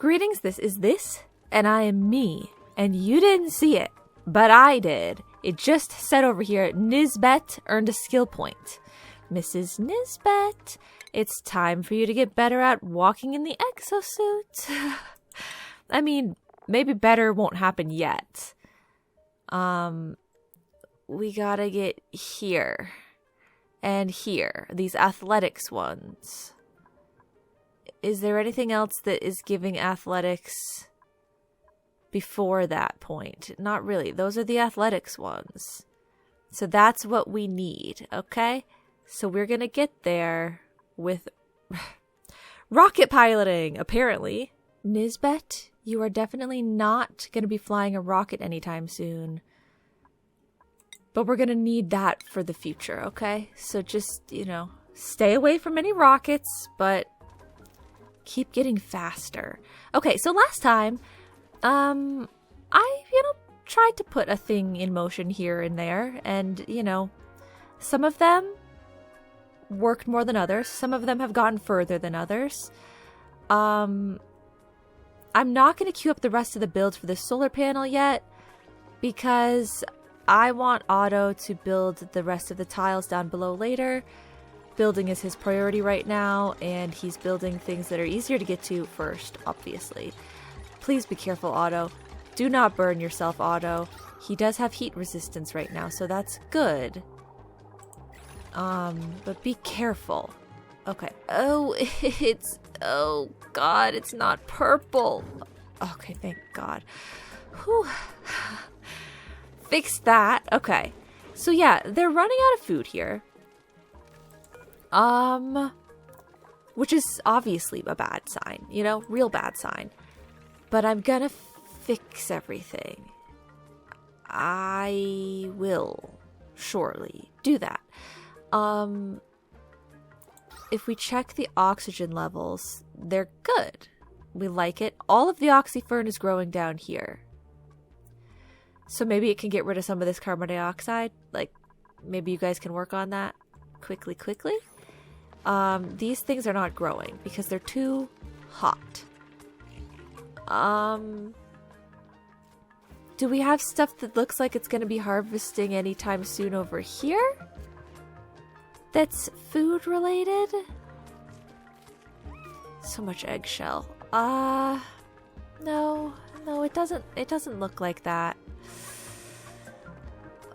Greetings, this, and I am me. And you didn't see it, but I did. It just said over here, Nisbet earned a skill point. Mrs. Nisbet, it's time for you to get better at walking in the exosuit. I mean, maybe better won't happen yet. We gotta get here. And here. These athletics ones. Is there anything else that is giving athletics before that point? Not really. Those are the athletics ones. So that's what we need, okay? So we're gonna get there with rocket piloting, apparently. Nisbet, you are definitely not gonna be flying a rocket anytime soon. But we're gonna need that for the future, okay? So just, stay away from any rockets, but keep getting faster. Okay, so last time, I, tried to put a thing in motion here and there, and, some of them worked more than others. Some of them have gone further than others. I'm not going to queue up the rest of the builds for the solar panel yet, because I want Otto to build the rest of the tiles down below later. Building is his priority right now, and he's building things that are easier to get to first, obviously. Please be careful, Otto. Do not burn yourself, Otto. He does have heat resistance right now, so that's good. But be careful. Okay. Oh, oh God, it's not purple. Okay, thank God. Whew. Fix that. Okay. So yeah, they're running out of food here. Which is obviously a bad sign, real bad sign. But I'm gonna fix everything. I will surely do that. If we check the oxygen levels, they're good. We like it. All of the oxyfern is growing down here. So maybe it can get rid of some of this carbon dioxide. Like, maybe you guys can work on that quickly. These things are not growing because they're too hot. Do we have stuff that looks like it's going to be harvesting anytime soon over here? That's food related? So much eggshell. No, it doesn't look like that.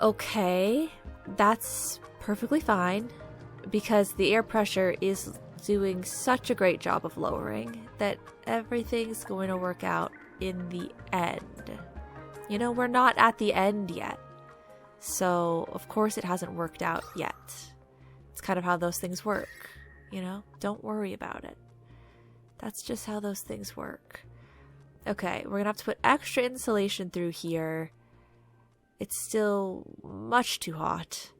Okay, that's perfectly fine, because the air pressure is doing such a great job of lowering that everything's going to work out in the end. We're not at the end yet, so of course it hasn't worked out yet. It's kind of how those things work, Don't worry about it. That's just how those things work. Okay, we're gonna have to put extra insulation through here. It's still much too hot.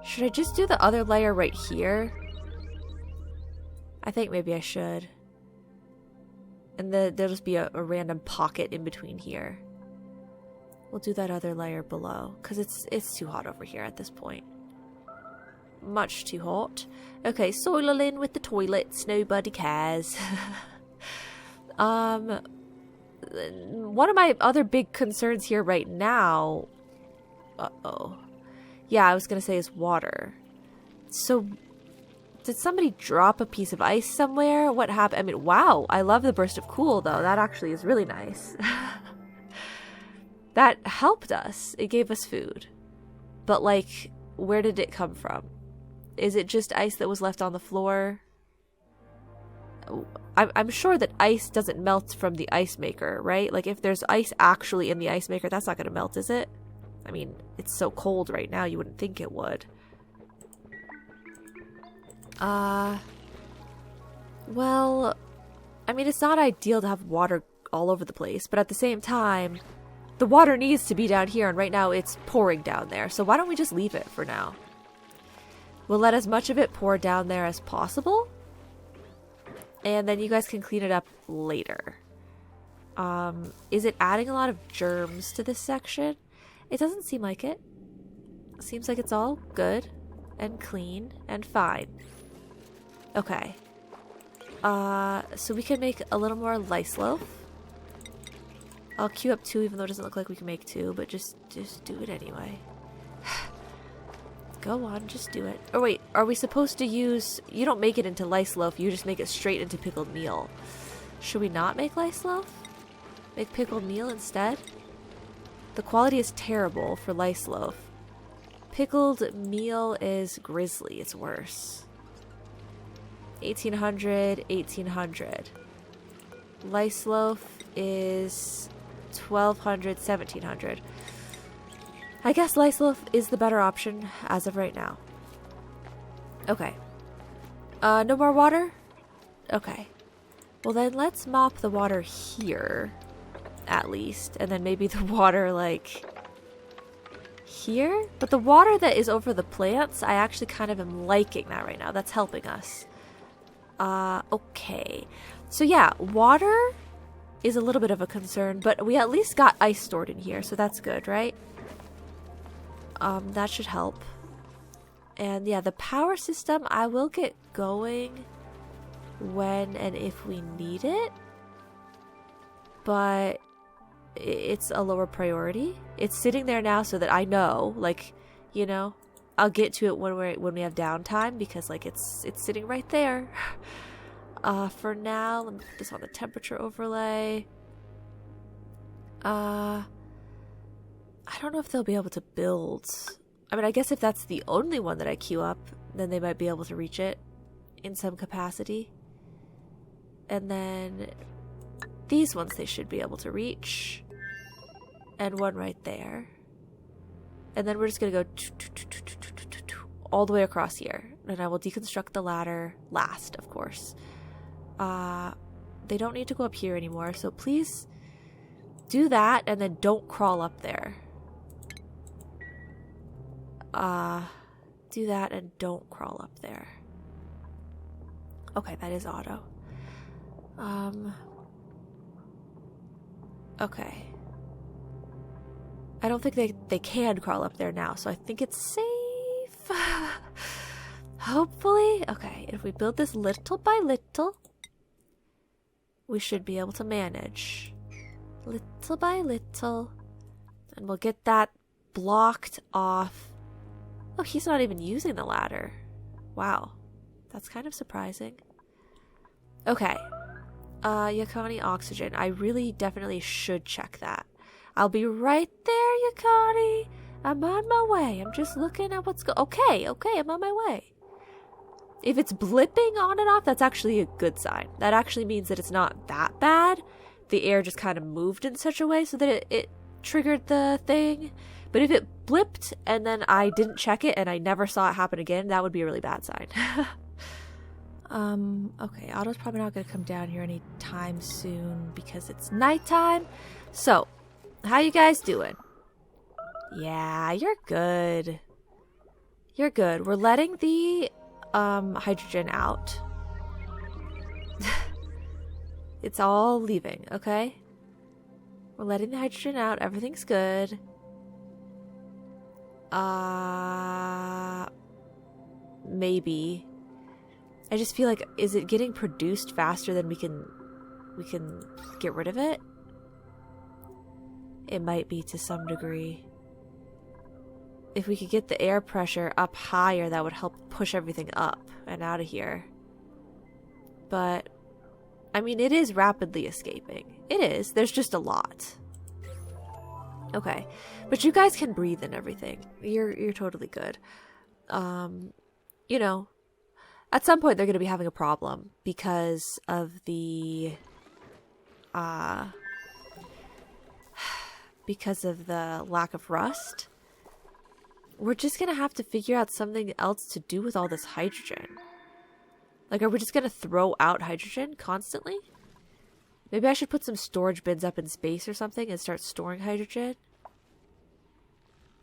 Should I just do the other layer right here? I think maybe I should. And there'll just be a random pocket in between here. We'll do that other layer below, because it's too hot over here at this point. Much too hot. Okay, soil in with the toilets. Nobody cares. One of my other big concerns here right now... Uh-oh. Yeah, I was going to say is water. So, did somebody drop a piece of ice somewhere? What happened? I mean, wow. I love the burst of cool, though. That actually is really nice. That helped us. It gave us food. But, where did it come from? Is it just ice that was left on the floor? I'm sure that ice doesn't melt from the ice maker, right? If there's ice actually in the ice maker, that's not going to melt, is it? I mean, it's so cold right now, you wouldn't think it would. Well, I mean, it's not ideal to have water all over the place, but at the same time, the water needs to be down here, and right now it's pouring down there, so why don't we just leave it for now? We'll let as much of it pour down there as possible, and then you guys can clean it up later. Is it adding a lot of germs to this section? It doesn't seem like it. Seems like it's all good and clean and fine. Okay. So we can make a little more lice loaf. I'll queue up 2 even though it doesn't look like we can make 2, but just do it anyway. Go on, just do it. Oh wait, are we supposed to use... You don't make it into lice loaf, you just make it straight into pickled meal. Should we not make lice loaf? Make pickled meal instead? The quality is terrible for lice loaf. Pickled meal is grizzly, it's worse. 1800, 1800. Lice loaf is 1200, 1700. I guess lice loaf is the better option as of right now. Okay. No more water? Okay. Well then let's mop the water here, at least. And then maybe the water like here? But the water that is over the plants, I actually kind of am liking that right now. That's helping us. Okay. So yeah, water is a little bit of a concern, but we at least got ice stored in here, so that's good, right? That should help. And yeah, the power system, I will get going when and if we need it, but it's a lower priority. It's sitting there now so that I know, like, you know, I'll get to it when we have downtime, because like it's sitting right there. For now, let me put this on the temperature overlay. I don't know if they'll be able to build. I mean, I guess if that's the only one that I queue up, then they might be able to reach it in some capacity. And then these ones they should be able to reach. And one right there. And then we're just going to go all the way across here. And I will deconstruct the ladder last, of course. They don't need to go up here anymore, so please do that and then don't crawl up there. Do that and don't crawl up there. Okay, that is auto. Okay. I don't think they can crawl up there now, so I think it's safe. Hopefully. Okay, if we build this little by little, we should be able to manage. Little by little. And we'll get that blocked off. Oh, he's not even using the ladder. Wow. That's kind of surprising. Okay. Yakani oxygen. I really definitely should check that. I'll be right there, Yakani. I'm on my way. I'm just looking at what's okay, I'm on my way. If it's blipping on and off, that's actually a good sign. That actually means that it's not that bad. The air just kind of moved in such a way so that it triggered the thing. But if it blipped and then I didn't check it and I never saw it happen again, that would be a really bad sign. Okay, Otto's probably not going to come down here anytime soon because it's nighttime. So, how you guys doing? Yeah, you're good. You're good. We're letting the hydrogen out. It's all leaving, okay? We're letting the hydrogen out. Everything's good. Maybe. I just feel like, is it getting produced faster than we can get rid of it? It might be to some degree. If we could get the air pressure up higher, that would help push everything up and out of here. But, I mean, it is rapidly escaping. It is. There's just a lot. Okay. But you guys can breathe and everything. You're totally good. You know, at some point they're going to be having a problem because of the lack of rust. We're just going to have to figure out something else to do with all this hydrogen. Like, are we just going to throw out hydrogen constantly? Maybe I should put some storage bins up in space or something and start storing hydrogen.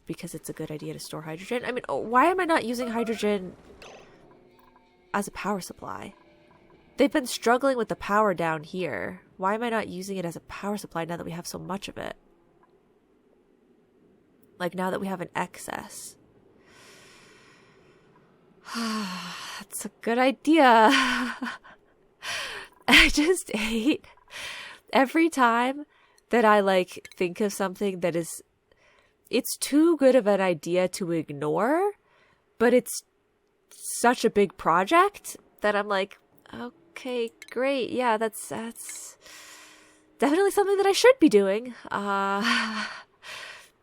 Because it's a good idea to store hydrogen. I mean, why am I not using hydrogen as a power supply? They've been struggling with the power down here. Why am I not using it as a power supply now that we have so much of it? Like, now that we have an excess. That's a good idea. I just hate every time that I like think of something that is, it's too good of an idea to ignore, but it's such a big project that I'm like, okay, great. Yeah, that's definitely something that I should be doing.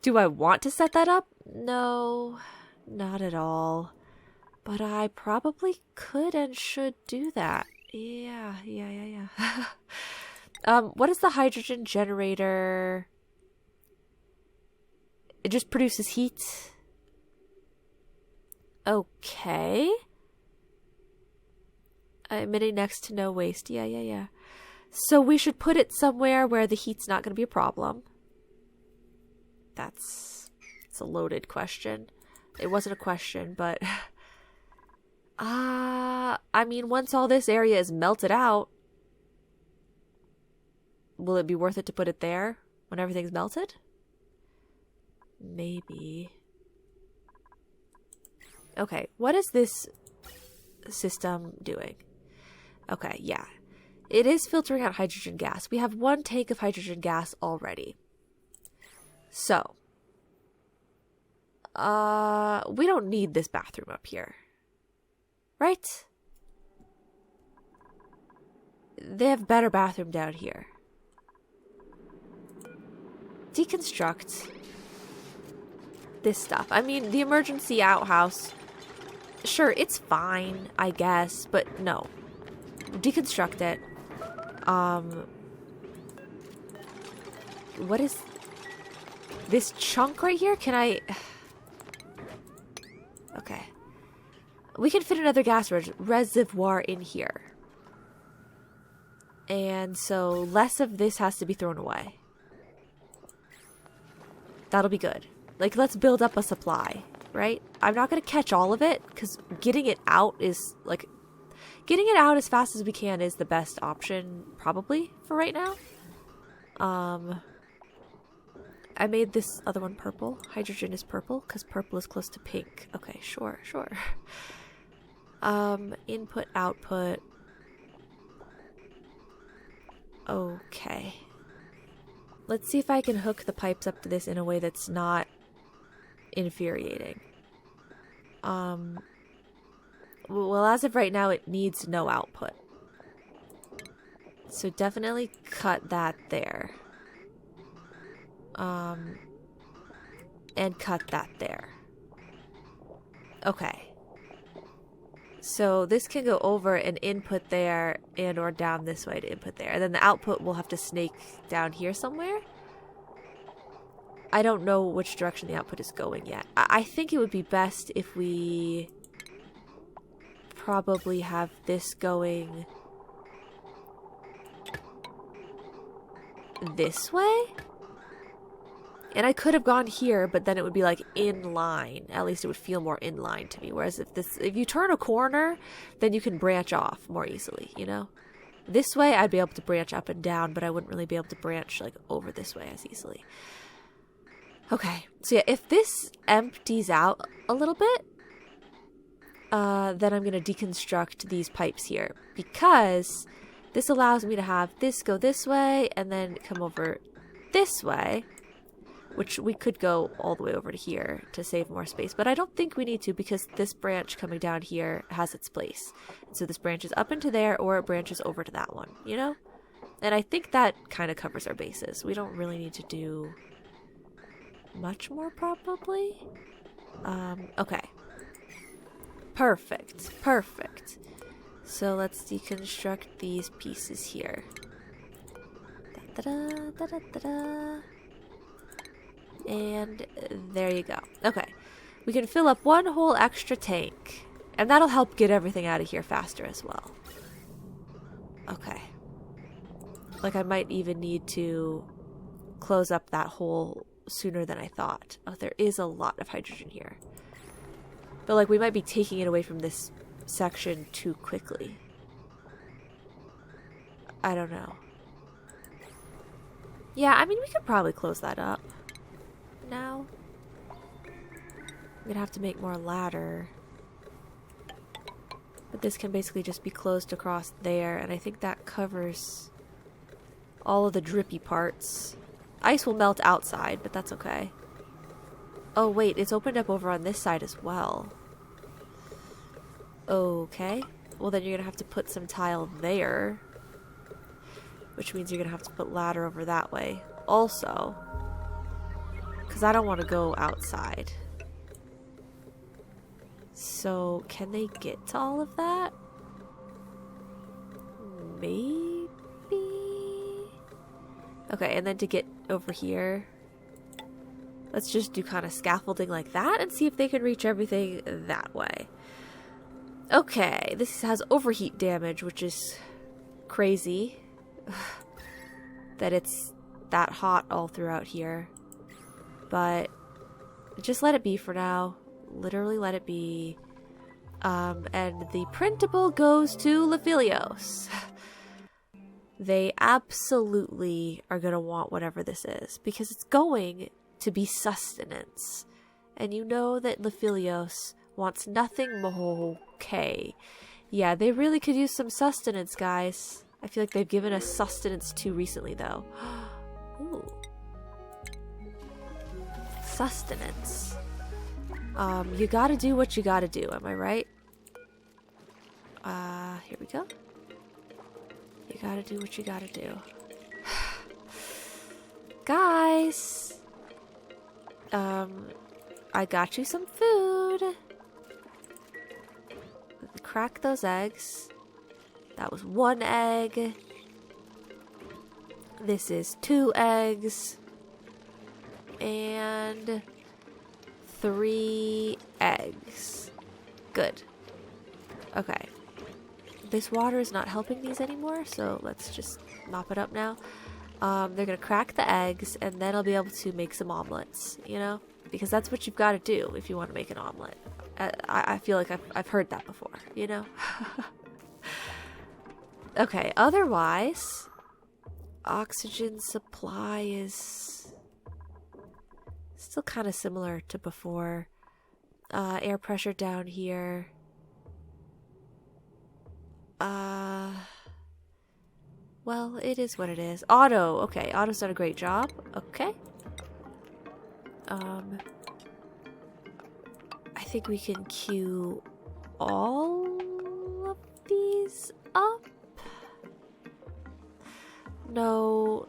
Do I want to set that up? No, not at all. But I probably could and should do that. Yeah. What is the hydrogen generator? It just produces heat. Okay. Emitting next to no waste. Yeah. So we should put it somewhere where the heat's not going to be a problem. It's a loaded question. It wasn't a question, but... I mean, once all this area is melted out, will it be worth it to put it there when everything's melted? Maybe. Okay, what is this system doing? Okay, yeah. It is filtering out hydrogen gas. We have 1 tank of hydrogen gas already. So, we don't need this bathroom up here. Right? They have better bathroom down here. Deconstruct this stuff. I mean, the emergency outhouse, sure, it's fine, I guess, but no. Deconstruct it. What is this chunk right here? Can I... Okay. We can fit another gas reservoir in here. And so less of this has to be thrown away. That'll be good. Like, let's build up a supply, right? I'm not going to catch all of it, because getting it out is, like... Getting it out as fast as we can is the best option, probably, for right now. I made this other one purple. Hydrogen is purple, because purple is close to pink. Okay, sure. Input, output. Okay. Let's see if I can hook the pipes up to this in a way that's not infuriating. Well, as of right now, it needs no output. So definitely cut that there. And cut that there. Okay. So this can go over and input there and or down this way to input there. And then the output will have to snake down here somewhere. I don't know which direction the output is going yet. I think it would be best if we probably have this going this way. And I could have gone here, but then it would be like in line. At least it would feel more in line to me. Whereas if you turn a corner, then you can branch off more easily, you know? This way I'd be able to branch up and down, but I wouldn't really be able to branch like over this way as easily. Okay, so yeah, if this empties out a little bit, then I'm going to deconstruct these pipes here, because this allows me to have this go this way and then come over this way, which we could go all the way over to here to save more space, but I don't think we need to, because this branch coming down here has its place. And so this branches up into there, or it branches over to that one, you know? And I think that kind of covers our bases. We don't really need to do much more, probably. Okay. Perfect. So let's deconstruct these pieces here. Da-da-da. And there you go. Okay. We can fill up one whole extra tank. And that'll help get everything out of here faster as well. Okay. Like, I might even need to close up that hole sooner than I thought. Oh, there is a lot of hydrogen here. But, like, we might be taking it away from this section too quickly. I don't know. Yeah, I mean, we could probably close that up now. I'm gonna have to make more ladder. But this can basically just be closed across there, and I think that covers all of the drippy parts. Ice will melt outside, but that's okay. Oh wait, it's opened up over on this side as well. Okay. Well then you're gonna have to put some tile there. Which means you're gonna have to put ladder over that way. Also, because I don't want to go outside. So, can they get to all of that? Maybe? Okay, and then to get over here, let's just do kind of scaffolding like that and see if they can reach everything that way. Okay, this has overheat damage, which is crazy. That it's that hot all throughout here. But just let it be for now. Literally let it be. And the printable goes to Lephilios. They absolutely are going to want whatever this is, because it's going to be sustenance. And you know that Lephilios wants nothing more. Okay. Yeah, they really could use some sustenance, guys. I feel like they've given us sustenance too recently, though. Ooh. Sustenance. You gotta do what you gotta do, am I right? Here we go. You gotta do what you gotta do. Guys! I got you some food. Crack those eggs. That was 1 egg. This is 2 eggs. And 3 eggs. Good. Okay. This water is not helping these anymore, so let's just mop it up now. They're gonna crack the eggs, and then I'll be able to make some omelets, you know? Because that's what you've got to do if you want to make an omelet. I feel like I've heard that before, you know? Okay, otherwise, oxygen supply is still kind of similar to before. Air pressure down here. Well, it is what it is. Auto. Okay, Auto's done a great job. Okay. I think we can queue all of these up. No.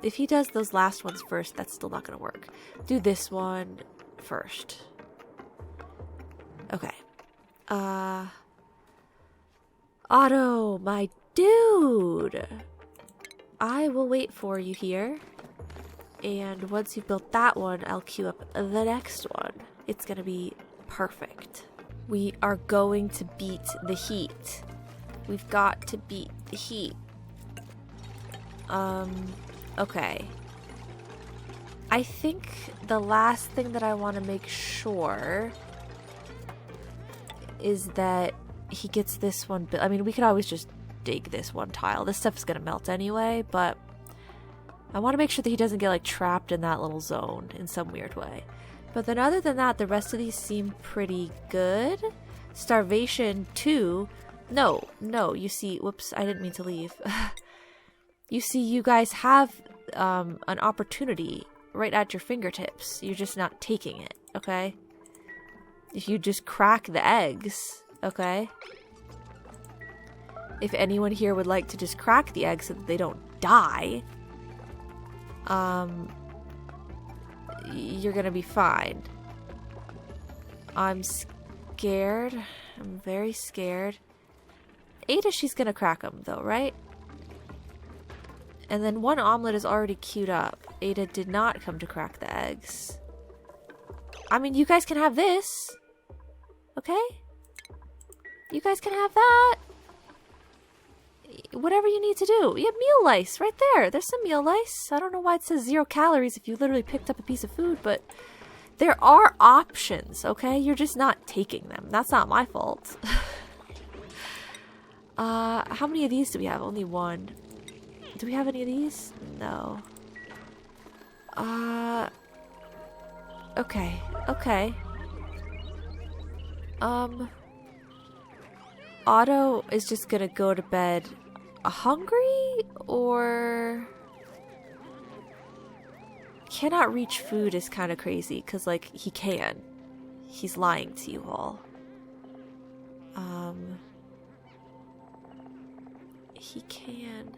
If he does those last ones first, that's still not gonna work. Do this one first. Okay. Otto, my dude! I will wait for you here. And once you've built that one, I'll queue up the next one. It's gonna be perfect. We are going to beat the heat. We've got to beat the heat. Okay. I think the last thing that I want to make sure is that he gets this one built. I mean, we could always just dig this one tile. This stuff's gonna melt anyway, but I want to make sure that he doesn't get, like, trapped in that little zone in some weird way. But then other than that, the rest of these seem pretty good. Starvation 2. No, you see, whoops, I didn't mean to leave. You see, you guys have an opportunity right at your fingertips. You're just not taking it, okay? If you just crack the eggs, okay? If anyone here would like to just crack the eggs so that they don't die, you're gonna be fine. I'm scared. I'm very scared. Ada, she's gonna crack them though, right? And then one omelet is already queued up. Ada did not come to crack the eggs. I mean, you guys can have this. Okay? You guys can have that. Whatever you need to do. You have meal lice right there. There's some meal lice. I don't know why it says 0 calories if you literally picked up a piece of food, but there are options, okay? You're just not taking them. That's not my fault. How many of these do we have? Only 1. Do we have any of these? No. Okay. Otto is just gonna go to bed hungry, or cannot reach food is kind of crazy because, like, he can. He's lying to you all. He can.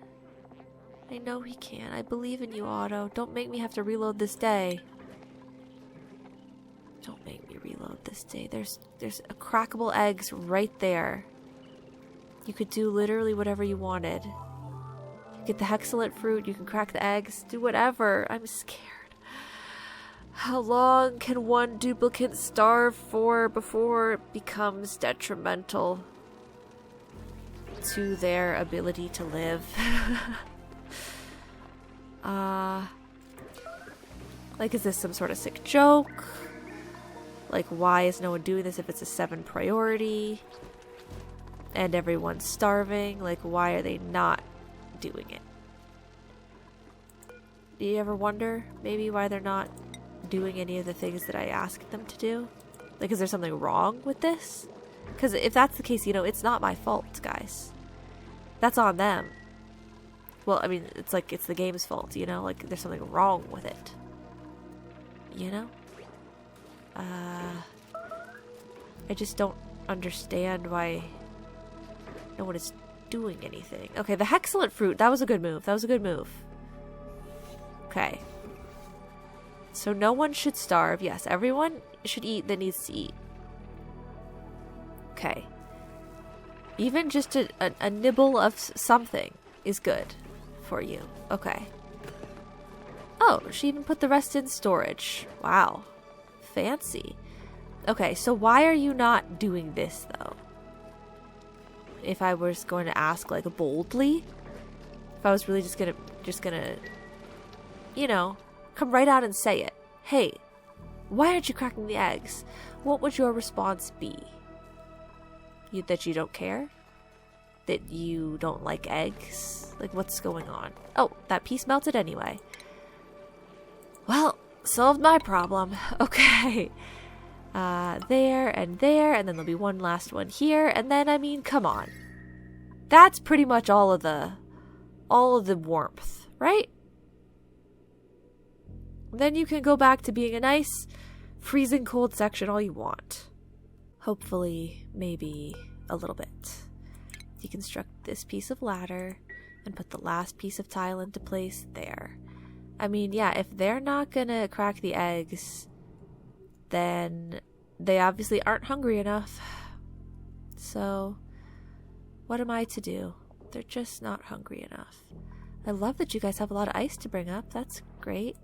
I know he can. I believe in you, Otto. Don't make me have to reload this day. Don't make me reload this day. There's a crackable eggs right there. You could do literally whatever you wanted. Get the hexalent fruit, you can crack the eggs, do whatever. I'm scared. How long can one duplicate starve for before it becomes detrimental to their ability to live? Like, is this some sort of sick joke? Like, why is no one doing this if it's a 7 priority? And everyone's starving? Like, why are they not doing it? Do you ever wonder, maybe, why they're not doing any of the things that I asked them to do? Like, is there something wrong with this? Because if that's the case, you know, it's not my fault, guys. That's on them. Well, I mean, it's like, it's the game's fault, you know? Like, there's something wrong with it. You know? I just don't understand why no one is doing anything. Okay, the hexalent fruit, that was a good move. That was a good move. Okay. So no one should starve. Yes, everyone should eat that needs to eat. Okay. Even just a nibble of something is good for you. Okay. Oh, she even put the rest in storage. Wow. Fancy. Okay, so why are you not doing this, though? If I was going to ask, like, boldly, if I was really just gonna, you know, come right out and say it. Hey, why aren't you cracking the eggs? What would your response be? That you don't care? That you don't like eggs? Like, what's going on? Oh, that piece melted anyway. Well, solved my problem. Okay. There, and then there'll be one last one here, and then, I mean, come on. That's pretty much all of the warmth, right? Then you can go back to being a nice, freezing cold section all you want. Hopefully, maybe a little bit. Deconstruct this piece of ladder and put the last piece of tile into place there. I mean, yeah, if they're not gonna crack the eggs, then they obviously aren't hungry enough. So, what am I to do? They're just not hungry enough. I love that you guys have a lot of ice to bring up. That's great.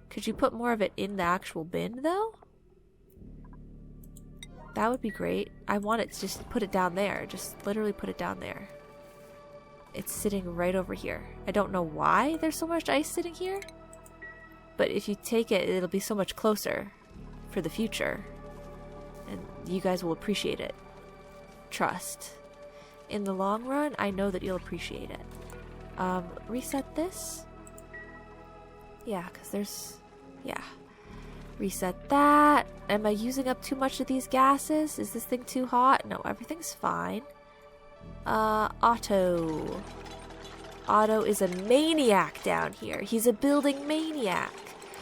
Could you put more of it in the actual bin, though? That would be great. I want it to just put it down there. Just literally put it down there. It's sitting right over here. I don't know why there's so much ice sitting here. But if you take it, it'll be so much closer for the future. And you guys will appreciate it. Trust. In the long run, I know that you'll appreciate it. Reset this. Yeah, because there's... Yeah. Reset that. Am I using up too much of these gases? Is this thing too hot? No, everything's fine. Otto. Otto is a maniac down here. He's a building maniac.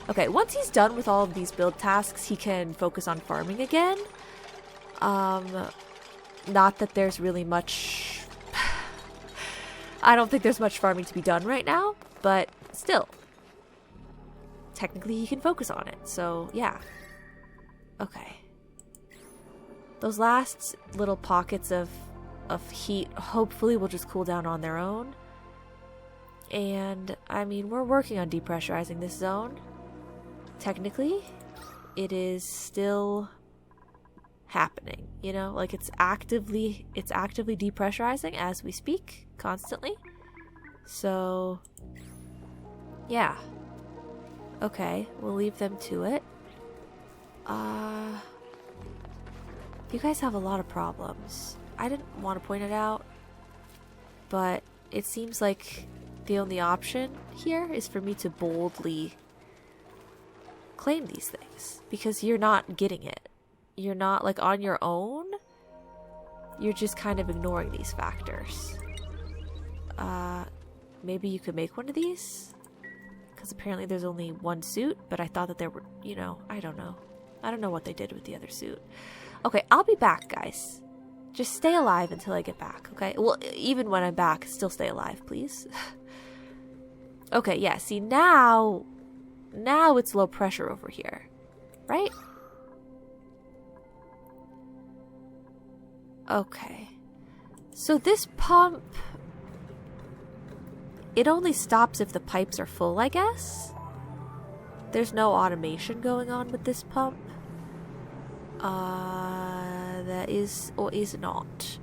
Okay, once he's done with all of these build tasks, he can focus on farming again. Not that there's really much... I don't think there's much farming to be done right now, but still. Technically, he can focus on it, so yeah. Okay. Those last little pockets of heat hopefully will just cool down on their own. And, I mean, we're working on depressurizing this zone. Technically, it is still happening, you know? Like, it's actively depressurizing as we speak, constantly. So, yeah. Okay, we'll leave them to it. You guys have a lot of problems. I didn't want to point it out, but it seems like the only option here is for me to boldly claim these things, because you're not getting it. You're not, like, on your own. you're just kind of ignoring these factors. Maybe you could make one of these? Because apparently there's only one suit, but I thought that there were, you know, I don't know. I don't know what they did with the other suit. Okay, I'll be back, guys. Just stay alive until I get back, okay? Well, even when I'm back, still stay alive, please. Okay, yeah, see, now it's low pressure over here, right? Okay. So this pump, it only stops if the pipes are full, I guess? There's no automation going on with this pump. That is or is not.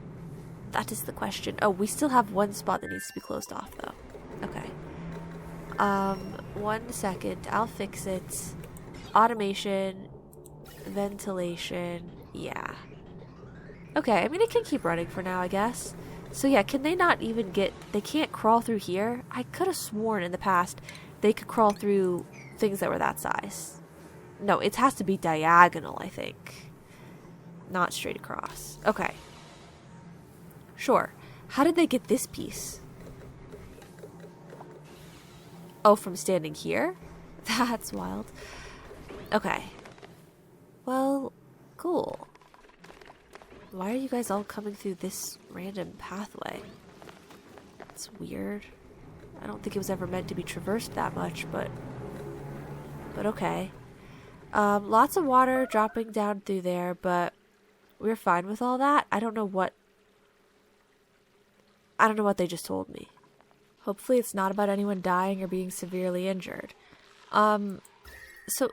That is the question. Oh, we still have one spot that needs to be closed off, though. Okay. 1 second. I'll fix it. Automation. Ventilation. Yeah. Okay, I mean, it can keep running for now, I guess. So yeah, can they not even get... They can't crawl through here? I could have sworn in the past they could crawl through things that were that size. No, it has to be diagonal, I think. Not straight across. Okay. Sure. How did they get this piece? Oh, from standing here? That's wild. Okay. Well, cool. Why are you guys all coming through this random pathway? It's weird. I don't think it was ever meant to be traversed that much, but okay. Lots of water dropping down through there, but we're fine with all that. I don't know what they just told me. Hopefully it's not about anyone dying or being severely injured. So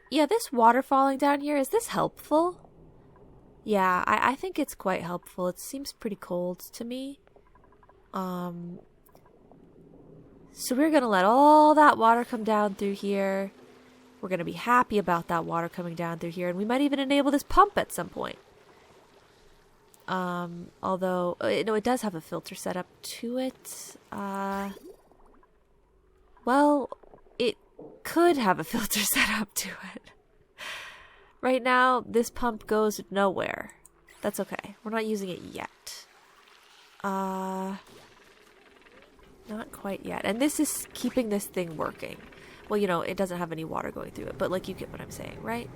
yeah, this water falling down here, is this helpful? Yeah, I think it's quite helpful. It seems pretty cold to me. So we're gonna let all that water come down through here. We're gonna be happy about that water coming down through here, and we might even enable this pump at some point. Although, no, it does have a filter set up to it. Well, it could have a filter set up to it. Right now, this pump goes nowhere. That's okay. We're not using it yet. Not quite yet. And this is keeping this thing working. Well, you know, it doesn't have any water going through it, but like, you get what I'm saying, right?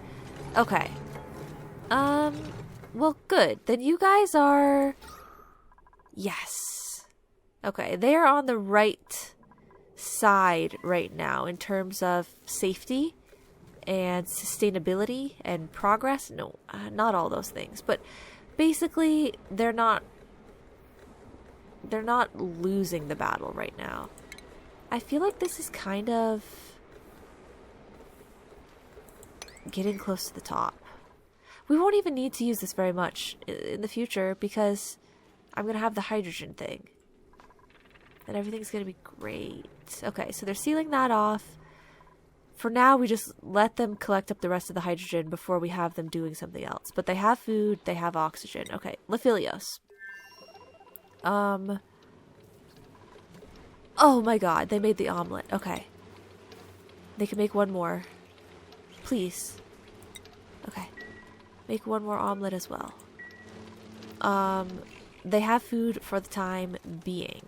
Okay. Well, good. Then you guys are... Yes. Okay, they are on the right side right now in terms of safety and sustainability and progress. No, not all those things, but basically they're not losing the battle right now. I feel like this is kind of getting close to the top. We won't even need to use this very much in the future because I'm going to have the hydrogen thing. And everything's going to be great. Okay, so they're sealing that off. For now, we just let them collect up the rest of the hydrogen before we have them doing something else. But they have food, they have oxygen. Okay, Lephilios. Oh my god, they made the omelet. Okay. They can make one more. Please. Okay. Make one more omelet as well. They have food for the time being.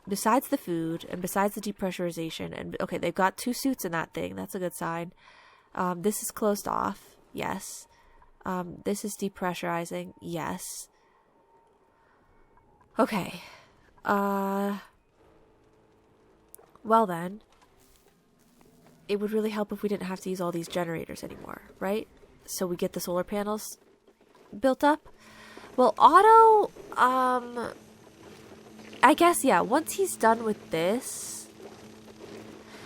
Besides the food and besides the depressurization, and okay, they've got 2 suits in that thing. That's a good sign. This is closed off. Yes. This is depressurizing. Yes. Okay. Well then, it would really help if we didn't have to use all these generators anymore, right? So we get the solar panels built up. Well, Otto, I guess, yeah, once he's done with this,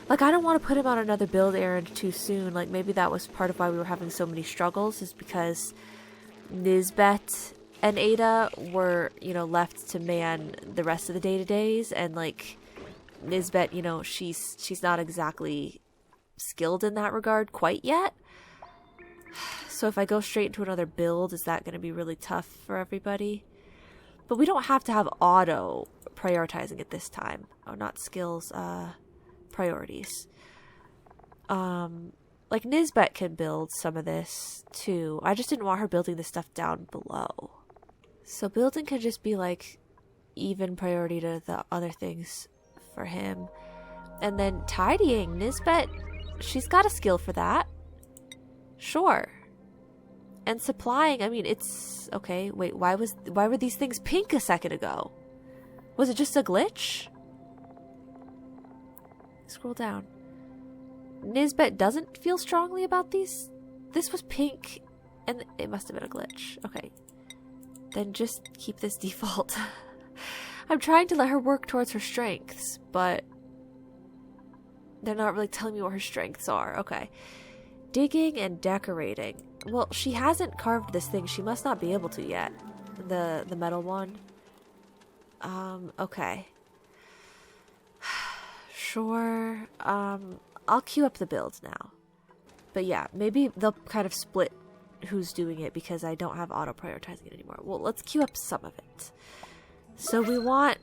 like, I don't want to put him on another build errand too soon. Like, maybe that was part of why we were having so many struggles, is because Nisbet and Ada were, you know, left to man the rest of the day-to-days, and, like, Nisbet, you know, she's not exactly skilled in that regard quite yet. So if I go straight into another build, is that going to be really tough for everybody? But we don't have to have Otto prioritizing it this time. Oh, not skills, priorities. Like, Nisbet can build some of this, too. I just didn't want her building this stuff down below. So building could just be like even priority to the other things for him. And then tidying, Nisbet, she's got a skill for that. Sure. And supplying, I mean, it's okay. Wait, why were these things pink a second ago? Was it just a glitch? Scroll down. Nisbet doesn't feel strongly about these. This was pink and it must have been a glitch. Okay. Then just keep this default. I'm trying to let her work towards her strengths, but they're not really telling me what her strengths are. Okay. Digging and decorating. Well, she hasn't carved this thing. She must not be able to yet. The metal one. Okay. Sure. I'll queue up the builds now. But yeah, maybe they'll kind of split who's doing it because I don't have auto prioritizing it anymore. Well, let's queue up some of it. So we want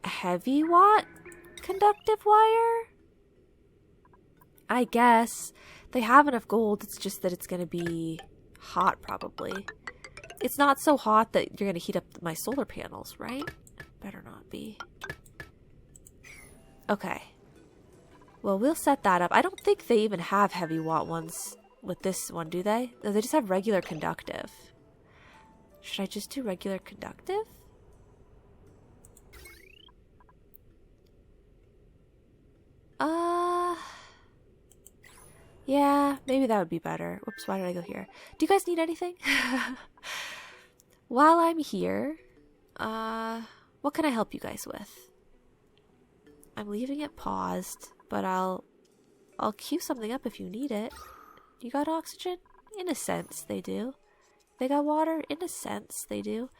heavy watt conductive wire? I guess. They have enough gold, it's just that it's going to be hot probably. It's not so hot that you're going to heat up my solar panels, right? Better not be. Okay. Well, we'll set that up. I don't think they even have heavy watt ones with this one, do they? No, they just have regular conductive. Should I just do regular conductive? Yeah, maybe that would be better. Whoops, why did I go here? Do you guys need anything? While I'm here, what can I help you guys with? I'm leaving it paused, but I'll queue something up if you need it. You got oxygen? In a sense, they do. They got water? In a sense, they do.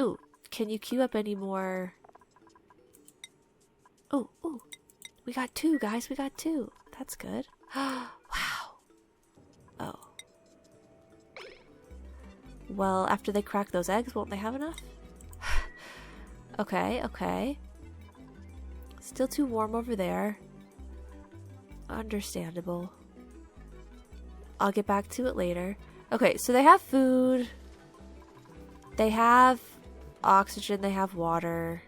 Ooh, can you queue up any more? Ooh. We got 2, guys. We got 2. That's good. Wow. Oh. Well, after they crack those eggs, won't they have enough? Okay. Still too warm over there. Understandable. I'll get back to it later. Okay, so they have food. They have oxygen. They have water.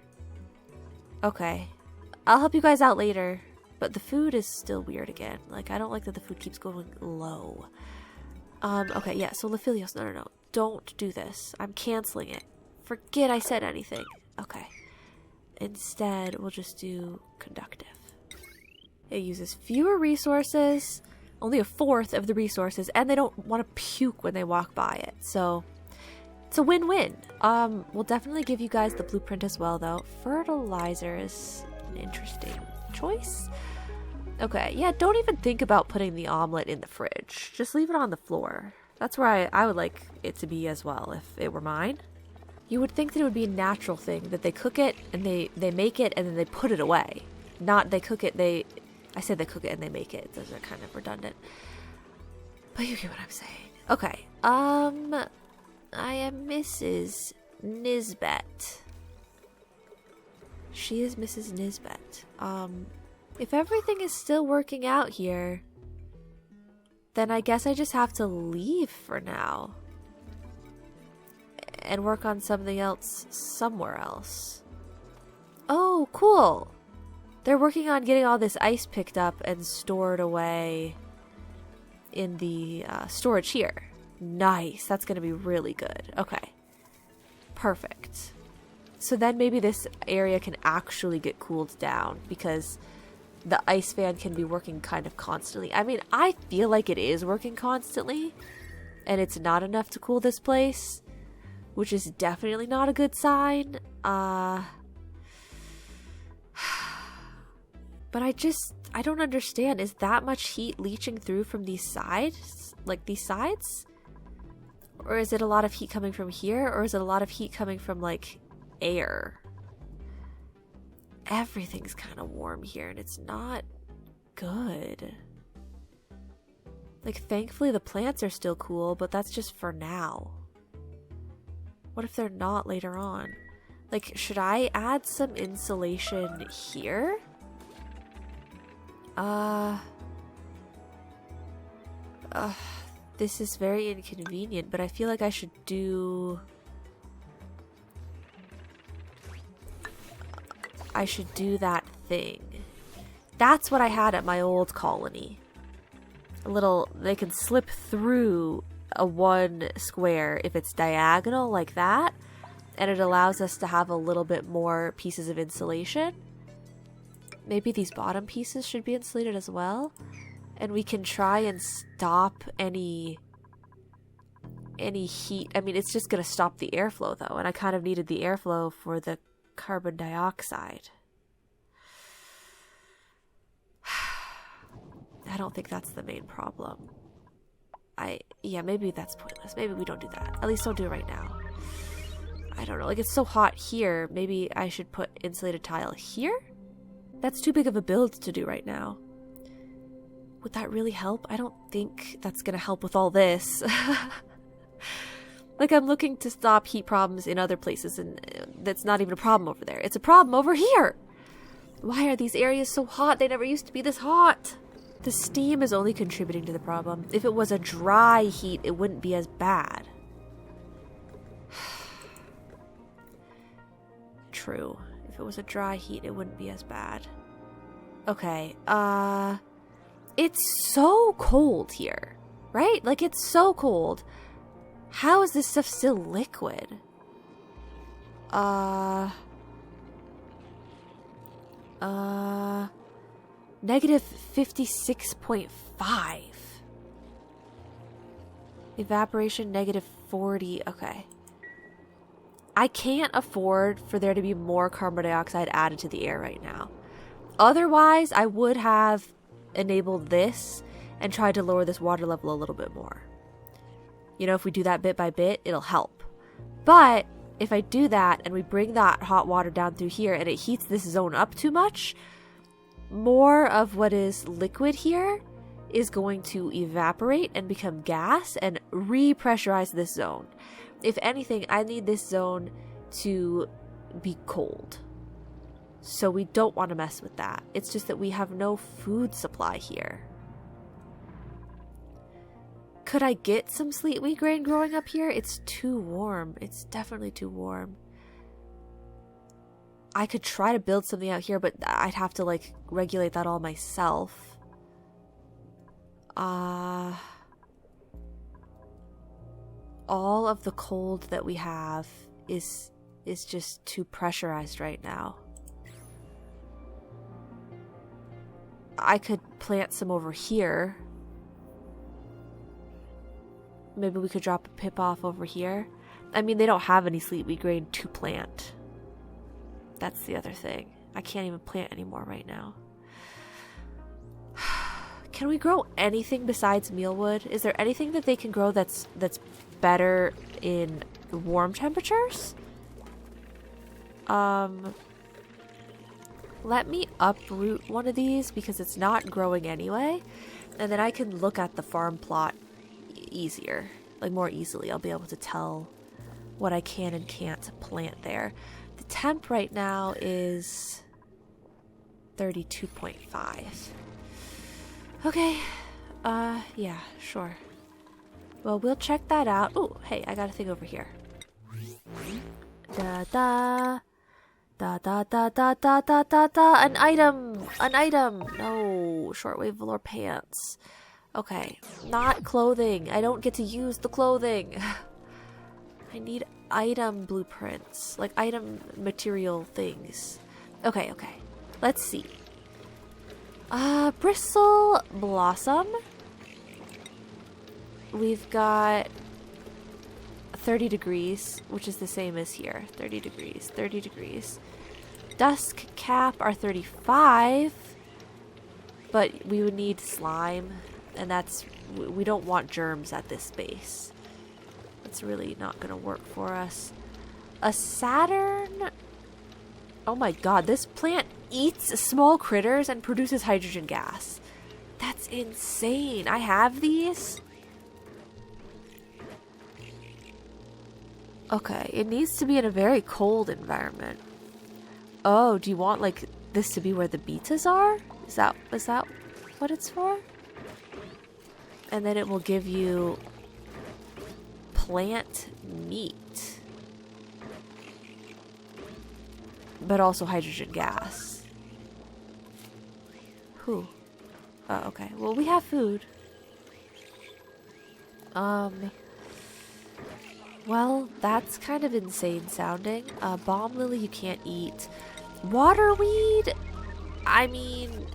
Okay. I'll help you guys out later. But the food is still weird again. Like, I don't like that the food keeps going low. Okay, yeah, so Lephilios, no. Don't do this. I'm canceling it. Forget I said anything. Okay. Instead, we'll just do conductive. It uses fewer resources, only a fourth of the resources, and they don't want to puke when they walk by it. So, it's a win-win. We'll definitely give you guys the blueprint as well, though. Fertilizer is an interesting choice. Okay, yeah, don't even think about putting the omelet in the fridge. Just leave it on the floor. That's where I would like it to be as well, if it were mine. You would think that it would be a natural thing, that they cook it, and they make it, and then they put it away. Not they cook it, I said they cook it and they make it. Those are kind of redundant. But you get what I'm saying. Okay, I am Mrs. Nisbet. She is Mrs. Nisbet. If everything is still working out here, then I guess I just have to leave for now. And work on something else somewhere else. Oh, cool! They're working on getting all this ice picked up and stored away in the storage here. Nice, that's gonna be really good. Okay. Perfect. So then maybe this area can actually get cooled down because the ice fan can be working kind of constantly. I mean, I feel like it is working constantly and it's not enough to cool this place, which is definitely not a good sign. But I don't understand. Is that much heat leaching through from these sides? Like these sides? Or is it a lot of heat coming from here? Or is it a lot of heat coming from like air? Everything's kind of warm here and it's not good. Like, thankfully the plants are still cool, but that's just for now. What if they're not later on? Like, should I add some insulation here? This is very inconvenient, but I feel like I should do I should do that thing. That's what I had at my old colony. A little, they can slip through a 1 square if it's diagonal like that, and it allows us to have a little bit more pieces of insulation. Maybe these bottom pieces should be insulated as well, and we can try and stop any heat. I mean, it's just going to stop the airflow though, and I kind of needed the airflow for the carbon dioxide. I don't think that's the main problem. Yeah, maybe that's pointless. Maybe we don't do that. At least don't do it right now. I don't know. Like, it's so hot here. Maybe I should put insulated tile here? That's too big of a build to do right now. Would that really help? I don't think that's gonna help with all this. Like, I'm looking to stop heat problems in other places, and that's not even a problem over there. It's a problem over here! Why are these areas so hot? They never used to be this hot! The steam is only contributing to the problem. If it was a dry heat, it wouldn't be as bad. True. If it was a dry heat, it wouldn't be as bad. Okay, it's so cold here, right? Like, it's so cold. How is this stuff still liquid? Negative 56.5. Evaporation, negative 40. Okay. I can't afford for there to be more carbon dioxide added to the air right now. Otherwise, I would have enabled this and tried to lower this water level a little bit more. You know, if we do that bit by bit, it'll help. But if I do that and we bring that hot water down through here and it heats this zone up too much, more of what is liquid here is going to evaporate and become gas and repressurize this zone. If anything, I need this zone to be cold. So we don't want to mess with that. It's just that we have no food supply here. Could I get some sleet wheat grain growing up here? It's too warm. It's definitely too warm. I could try to build something out here, but I'd have to, like, regulate that all myself. All of the cold that we have is just too pressurized right now. I could plant some over here. Maybe we could drop a pip off over here. I mean, they don't have any sleet wheat grain to plant. That's the other thing. I can't even plant anymore right now. Can we grow anything besides mealwood? Is there anything that they can grow that's better in warm temperatures? Let me uproot one of these because it's not growing anyway. And then I can look at the farm plot easier, like more easily. I'll be able to tell what I can and can't plant there. The temp right now is 32.5. Okay, yeah, sure. Well, we'll check that out. Oh, hey, I got a thing over here. Da da da da da da da da da da. An item. No, shortwave velour pants. Okay, not clothing. I don't get to use the clothing. I need item blueprints, like item material things. Okay. Let's see. Bristle blossom. We've got 30 degrees, which is the same as here. 30 degrees. Dusk cap are 35, but we would need slime, and we don't want germs at this base. That's really not gonna work for us. A Saturn. Oh my god, this plant eats small critters and produces hydrogen gas. That's insane. I have these. Okay, it needs to be in a very cold environment. Oh, do you want like this to be where the betas are? Is that what it's for? And then it will give you plant meat. but also hydrogen gas. Whew. Oh, okay. Well, we have food. Well, that's kind of insane sounding. Bomb lily you can't eat. Waterweed? I mean,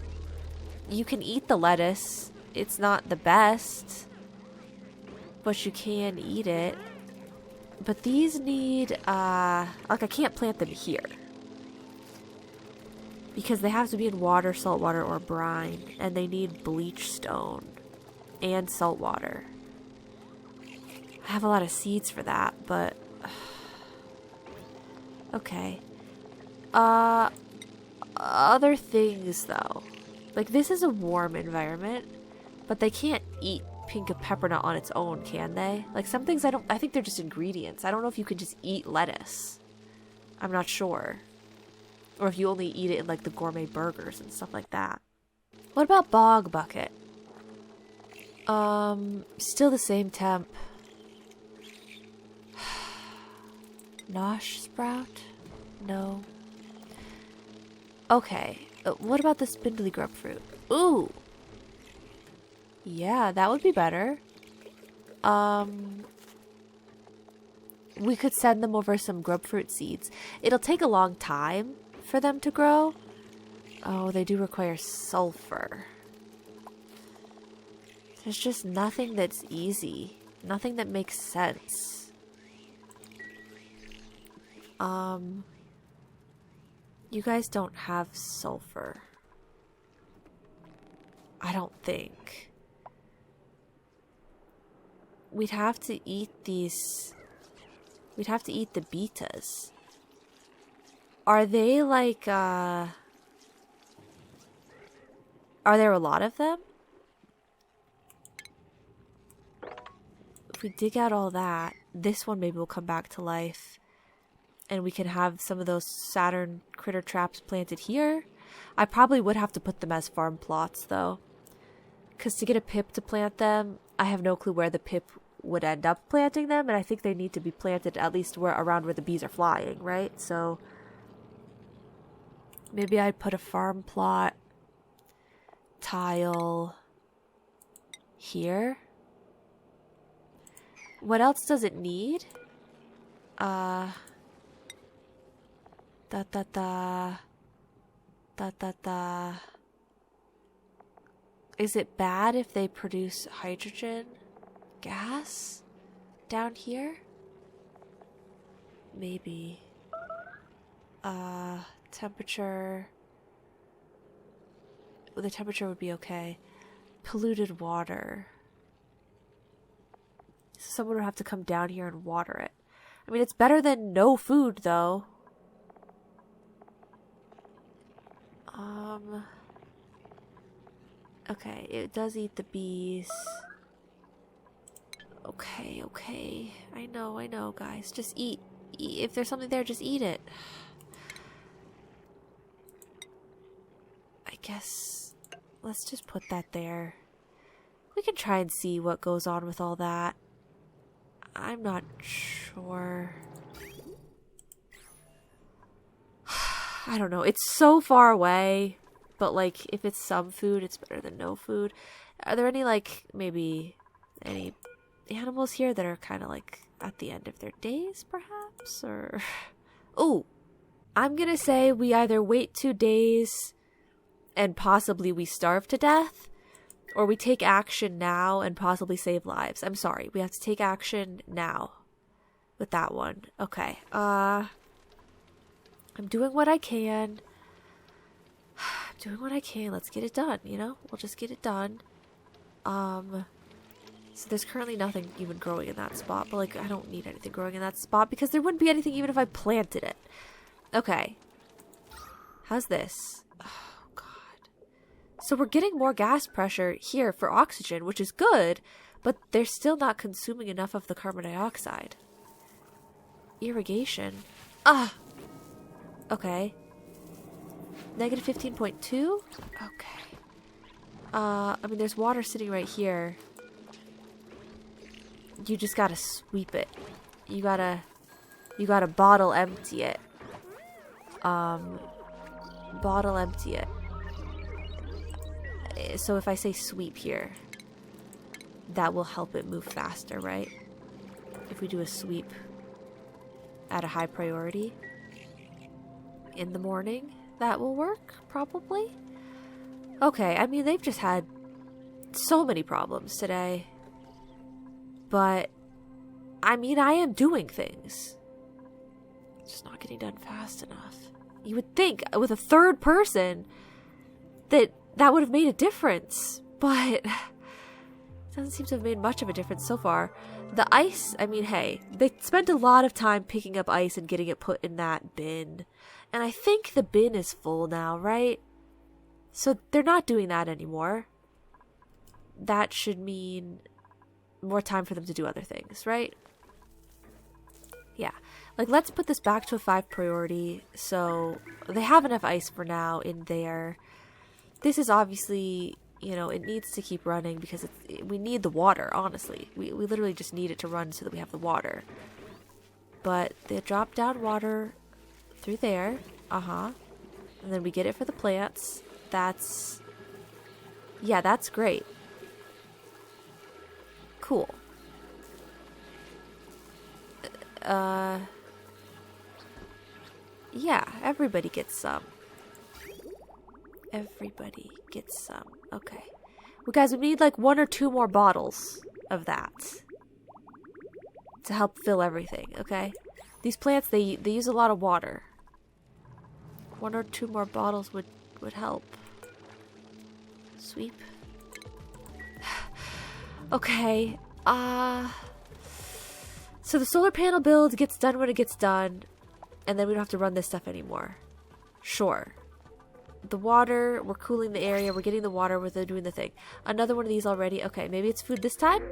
you can eat the lettuce. It's not the best, but you can eat it. But these need, like I can't plant them here. Because they have to be in water, salt water, or brine. And they need bleach stone and salt water. I have a lot of seeds for that, but... okay. Other things, though. Like, this is a warm environment, but they can't eat pink pepper nut on its own, can they? Like, some things I think they're just ingredients. I don't know if you could just eat lettuce. I'm not sure. Or if you only eat it in, like, the gourmet burgers and stuff like that. What about bog bucket? Still the same temp. Nosh sprout? No. Okay. What about the spindly grub fruit? Ooh! Yeah, that would be better. We could send them over some grub fruit seeds. It'll take a long time for them to grow. Oh, they do require sulfur. There's just nothing that's easy. Nothing that makes sense. You guys don't have sulfur. I don't think. We'd have to eat these. We'd have to eat the betas. Are they like, are there a lot of them? If we dig out all that, this one maybe will come back to life. And we can have some of those Saturn critter traps planted here. I probably would have to put them as farm plots, though. Because to get a pip to plant them, I have no clue where the pip would end up planting them. And I think they need to be planted at least around where the bees are flying, right? So maybe I'd put a farm plot tile here. What else does it need? Is it bad if they produce hydrogen gas down here? Maybe. Temperature. The temperature would be okay. Polluted water. So someone would have to come down here and water it. I mean, it's better than no food, though. Okay, it does eat the bees. Okay. I know, guys. Just eat. If there's something there, just eat it. I guess let's just put that there. We can try and see what goes on with all that. I'm not sure. I don't know. It's so far away. But, like, if it's some food, it's better than no food. Are there any, like, maybe any animals here that are kind of, like, at the end of their days, perhaps? Or... Ooh! I'm gonna say we either wait 2 days and possibly we starve to death, or we take action now and possibly save lives. I'm sorry. We have to take action now with that one. Okay. I'm doing what I can. Let's get it done, you know? We'll just get it done. So there's currently nothing even growing in that spot, but, like, I don't need anything growing in that spot because there wouldn't be anything even if I planted it. Okay. How's this? Oh, God. So we're getting more gas pressure here for oxygen, which is good, but they're still not consuming enough of the carbon dioxide. Irrigation. Ah! Okay. Negative 15.2? Okay. I mean, there's water sitting right here. You just gotta sweep it. You gotta bottle empty it. Bottle empty it. So if I say sweep here, that will help it move faster, right? If we do a sweep at a high priority in the morning, that will work, probably. Okay, I mean, they've just had so many problems today. But, I mean, I am doing things. It's just not getting done fast enough. You would think, with a third person, that would have made a difference. But, it doesn't seem to have made much of a difference so far. The ice, I mean, hey, they spent a lot of time picking up ice and getting it put in that bin. And I think the bin is full now, right? So they're not doing that anymore. That should mean more time for them to do other things, right? Yeah. Like, let's put this back to a 5 priority. So they have enough ice for now in there. This is obviously, you know, it needs to keep running because we need the water, honestly. We literally just need it to run so that we have the water. But they drop down water through there. And then we get it for the plants. Yeah, that's great. Cool. Yeah, everybody gets some. Everybody gets some. Okay. Well, guys, we need like 1 or 2 more bottles of that to help fill everything, okay? These plants, they use a lot of water. 1 or 2 more bottles would help. Sweep. Okay. So the solar panel build gets done when it gets done, and then we don't have to run this stuff anymore. Sure. The water, we're cooling the area, we're getting the water, we're doing the thing. Another one of these already. Okay, maybe it's food this time?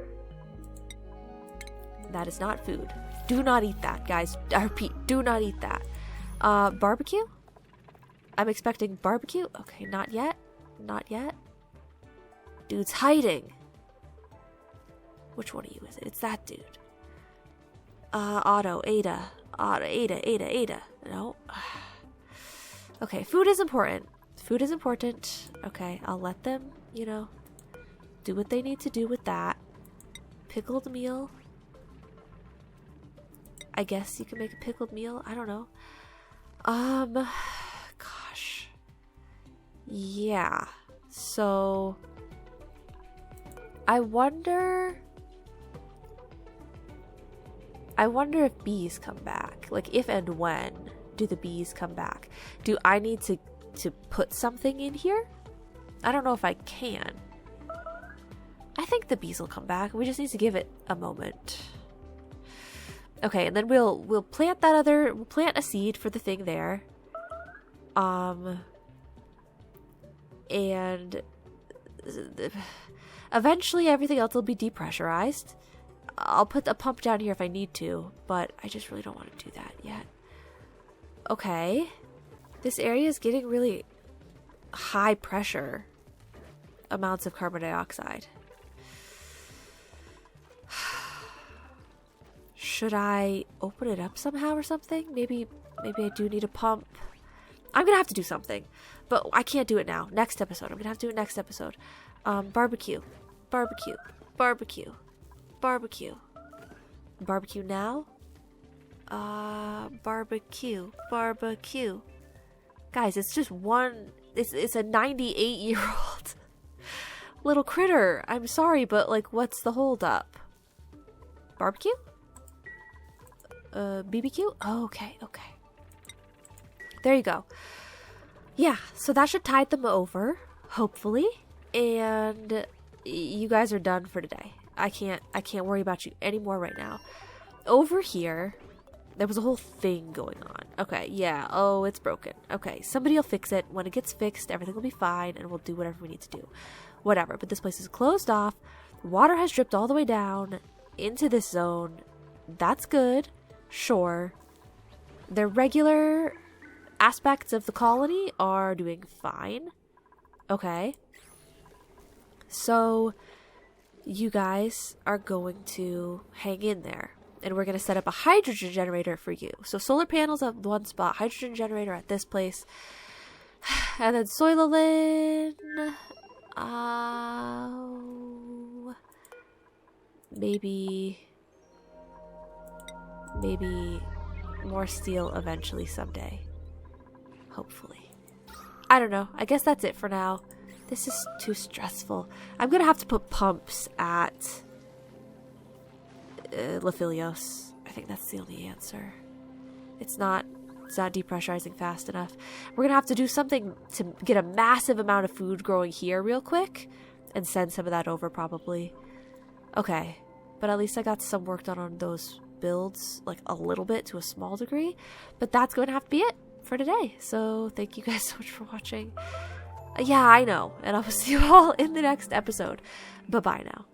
That is not food. Do not eat that, guys. I repeat, do not eat that. Barbecue? I'm expecting barbecue. Okay, not yet. Not yet. Dude's hiding. Which one of you is it? It's that dude. Ada. No. Okay, food is important. Food is important. Okay, I'll let them, you know, do what they need to do with that. Pickled meal. I guess you can make a pickled meal. I don't know. Gosh. Yeah. So, I wonder if bees come back. Like, if and when do the bees come back? Do I need to put something in here? I don't know if I can. I think the bees will come back. We just need to give it a moment. Okay, and then we'll plant we'll plant a seed for the thing there. And eventually everything else will be depressurized. I'll put a pump down here if I need to, but I just really don't want to do that yet. Okay. This area is getting really high pressure amounts of carbon dioxide. Should I open it up somehow or something? Maybe I do need a pump. I'm gonna have to do something, but I can't do it now. Next episode. I'm gonna have to do it next episode. Barbecue. Barbecue. Barbecue. Barbecue. Barbecue now? Barbecue. Barbecue. Guys, it's just one... It's a 98-year-old little critter. I'm sorry, but, like, what's the holdup? Barbecue? BBQ? Oh, okay. There you go. Yeah, so that should tide them over, hopefully. And you guys are done for today. I can't worry about you anymore right now. Over here, there was a whole thing going on. Okay, yeah. Oh, it's broken. Okay, somebody will fix it. When it gets fixed, everything will be fine, and we'll do whatever we need to do. Whatever. But this place is closed off. Water has dripped all the way down into this zone. That's good. Sure. The regular aspects of the colony are doing fine. Okay. So, you guys are going to hang in there. And we're going to set up a hydrogen generator for you. So solar panels at one spot, hydrogen generator at this place. And then Soylolin. Maybe more steel eventually someday. Hopefully. I don't know. I guess that's it for now. This is too stressful. I'm going to have to put pumps at Lophilios. I think that's the only answer. It's not depressurizing fast enough. We're gonna have to do something to get a massive amount of food growing here real quick and send some of that over probably. Okay, but at least I got some work done on those builds, like a little bit to a small degree, but that's going to have to be it for today. So thank you guys so much for watching. Yeah, I know, and I will see you all in the next episode. Bye-bye now.